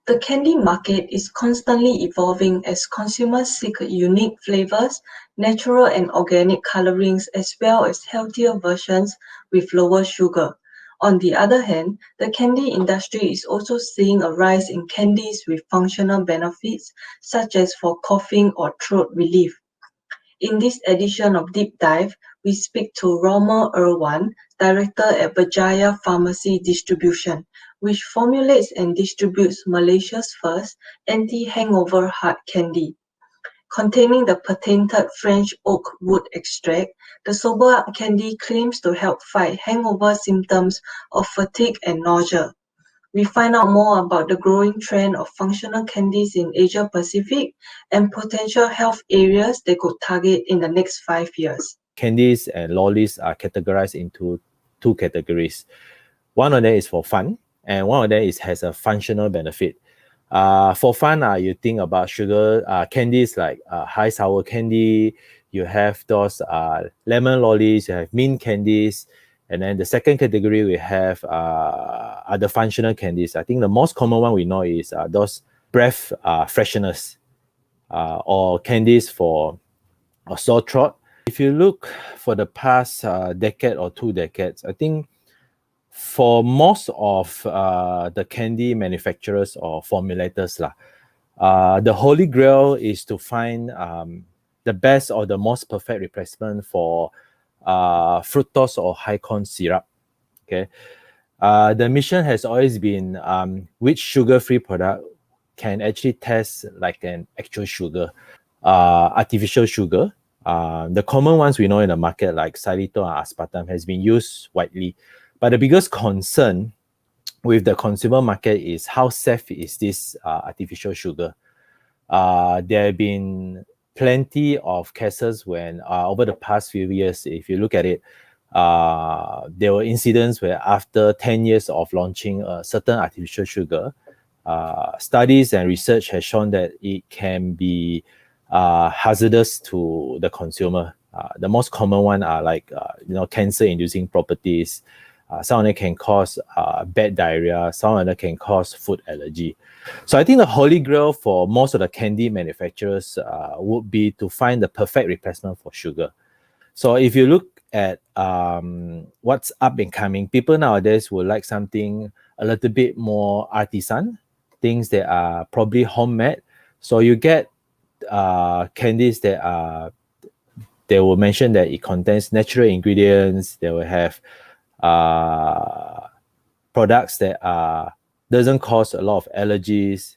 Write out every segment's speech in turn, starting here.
The candy market is constantly evolving as consumers seek unique flavors, natural and organic colorings, as well as healthier versions with lower sugar. On the other hand, the candy industry is also seeing a rise in candies with functional benefits, such as for coughing or throat relief. In this edition of Deep Dive, we speak to Romer Irwan, Director at Berjaya Pharmacy Distribution, which formulates and distributes Malaysia's first anti-hangover hard candy. Containing the patented French oak wood extract, the Sober Up candy claims to help fight hangover symptoms of fatigue and nausea. We find out more about the growing trend of functional candies in Asia Pacific and potential health areas they could target in the next 5 years. Candies and lollies are categorized into two categories. One of them is for fun, and one of them has a functional benefit. For fun, you think about sugar candies like high sour candy. You have those lemon lollies. You have mint candies. And then the second category we have are the functional candies. I think the most common one we know is those breath fresheners or candies for a sore throat. If you look for the past decade or 2 decades, I think for most of the candy manufacturers or formulators, the holy grail is to find the best or the most perfect replacement for fructose or high corn syrup. Okay, the mission has always been which sugar-free product can actually taste like an actual sugar, artificial sugar. The common ones we know in the market like xylitol and aspartame has been used widely. But the biggest concern with the consumer market is how safe is this artificial sugar. There have been plenty of cases when over the past few years, if you look at it, there were incidents where after 10 years of launching a certain artificial sugar, studies and research has shown that it can be hazardous to the consumer. The most common one are like cancer-inducing properties. Some of them can cause bad diarrhea. Some of them can cause food allergy. So I think the holy grail for most of the candy manufacturers would be to find the perfect replacement for sugar. So if you look at what's up and coming, people nowadays would like something a little bit more artisan, things that are probably homemade. So you get candies that they will mention that it contains natural ingredients. They will have products that doesn't cause a lot of allergies,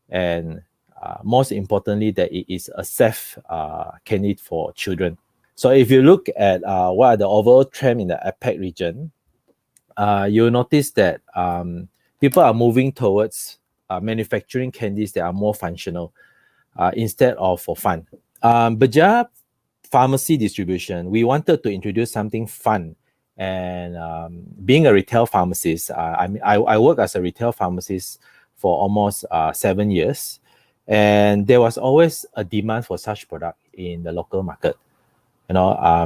and most importantly, that it is a safe candy for children. So if you look at what are the overall trend in the APAC region, you'll notice that people are moving towards manufacturing candies that are more functional instead of for fun. Berjaya Pharmacy Distribution, we wanted to introduce something fun. And being a retail pharmacist, I work as a retail pharmacist for almost 7 years. And there was always a demand for such product in the local market.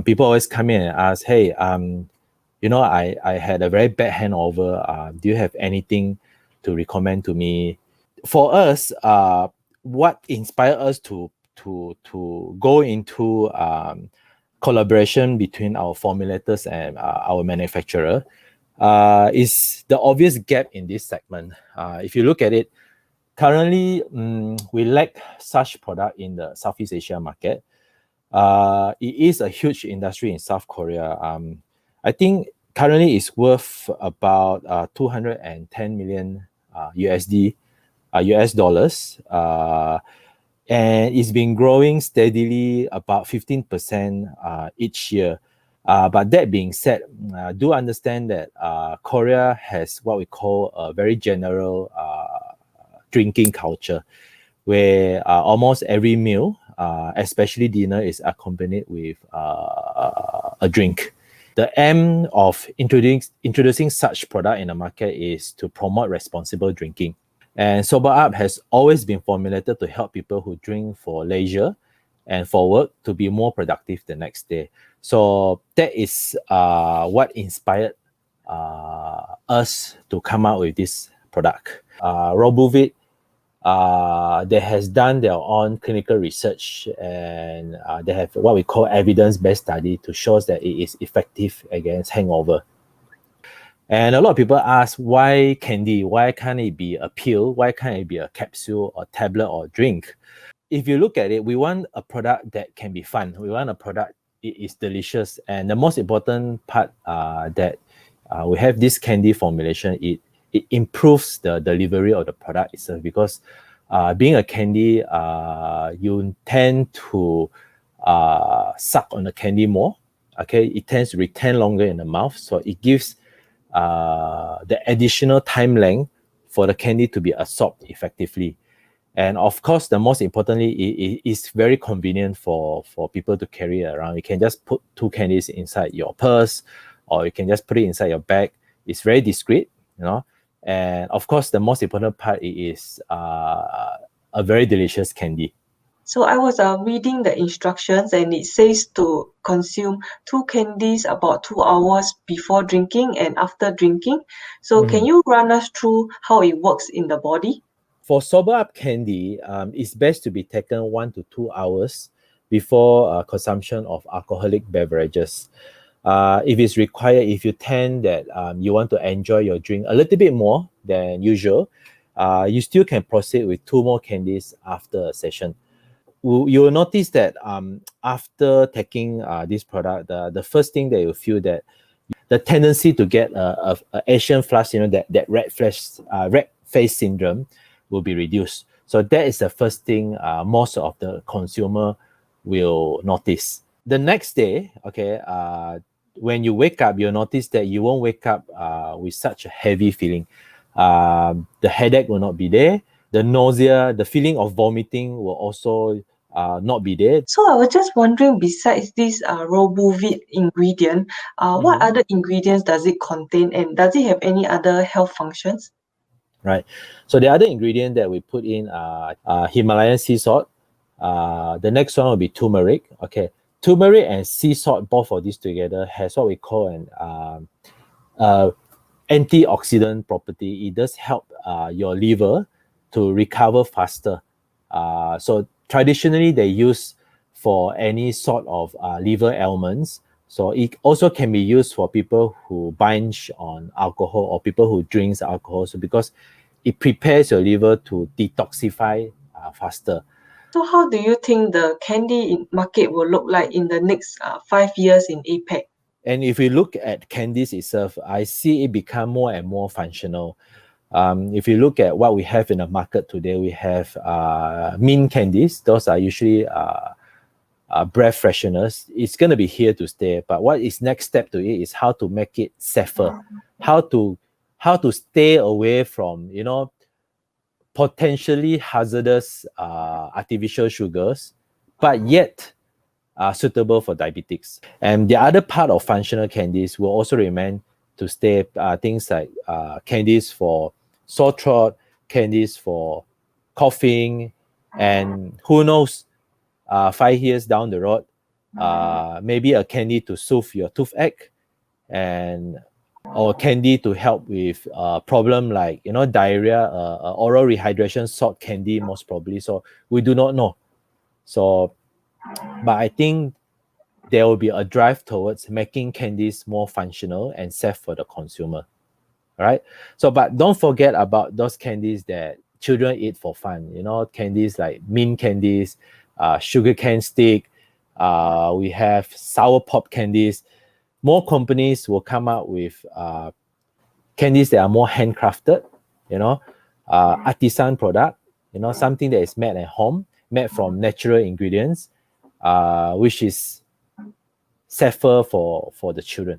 People always come in and ask, hey, I had a very bad hangover. Do you have anything to recommend to me? For us, what inspired us to go into collaboration between our formulators and our manufacturer is the obvious gap in this segment. If you look at it, currently we lack such product in the Southeast Asia market. It is a huge industry in South Korea. I think currently it's worth about 210 million US dollars. And it's been growing steadily about 15% each year. But that being said, do understand that Korea has what we call a very general drinking culture, where almost every meal, especially dinner, is accompanied with a drink. The aim of introducing such product in the market is to promote responsible drinking. And Sober Up has always been formulated to help people who drink for leisure and for work to be more productive the next day. So that is what inspired us to come out with this product. Robuvit, they has done their own clinical research, and they have what we call evidence-based study to show that it is effective against hangover. And a lot of people ask, why candy? Why can't it be a pill? Why can't it be a capsule or tablet or drink? If you look at it, we want a product that can be fun. We want a product it is delicious. And the most important part that we have this candy formulation, it improves the delivery of the product itself, because being a candy, you tend to suck on the candy more. Okay, it tends to retain longer in the mouth, so it gives the additional time length for the candy to be absorbed effectively. And of course, the most importantly, it is very convenient for people to carry it around. You can just put 2 candies inside your purse, or you can just put it inside your bag. It's very discreet, you know. And of course, the most important part is a very delicious candy. So I was reading the instructions, and it says to consume 2 candies about 2 hours before drinking and after drinking. So can you run us through how it works in the body? For sober up candy, it's best to be taken 1 to 2 hours before consumption of alcoholic beverages. If it's required, if you tend that you want to enjoy your drink a little bit more than usual, you still can proceed with 2 more candies after a session. You will notice that after taking this product, the first thing that you feel that the tendency to get a Asian flush, that red face syndrome will be reduced. So that is the first thing most of the consumer will notice. The next day, okay, when you wake up, you'll notice that you won't wake up with such a heavy feeling. The headache will not be there. The nausea, the feeling of vomiting will also not be there. So I was just wondering, besides this Robuvit ingredient, what other ingredients does it contain, and does it have any other health functions? Right. So the other ingredient that we put in Himalayan sea salt. The next one will be turmeric. Okay, turmeric and sea salt, both of these together has what we call an antioxidant property. It does help your liver to recover faster. So traditionally they use for any sort of liver ailments. So it also can be used for people who binge on alcohol or people who drinks alcohol. So because it prepares your liver to detoxify faster. So how do you think the candy market will look like in the next 5 years in APEC? And if we look at candies itself, I see it become more and more functional. If you look at what we have in the market today, we have mint candies. Those are usually breath fresheners. It's going to be here to stay. But what is next step to it is how to make it safer, how to stay away from potentially hazardous artificial sugars, but yet suitable for diabetics. And the other part of functional candies will also remain to stay things like candies for sore throat, candies for coughing, and who knows, 5 years down the road, maybe a candy to soothe your toothache, and or candy to help with a problem like diarrhea, oral rehydration salt candy most probably. So we do not know. So, but I think there will be a drive towards making candies more functional and safe for the consumer. All right. So, but don't forget about those candies that children eat for fun. Candies like mint candies, sugar cane stick. We have sour pop candies. More companies will come out with candies that are more handcrafted, artisan product, something that is made at home, made from natural ingredients, which is safer for the children.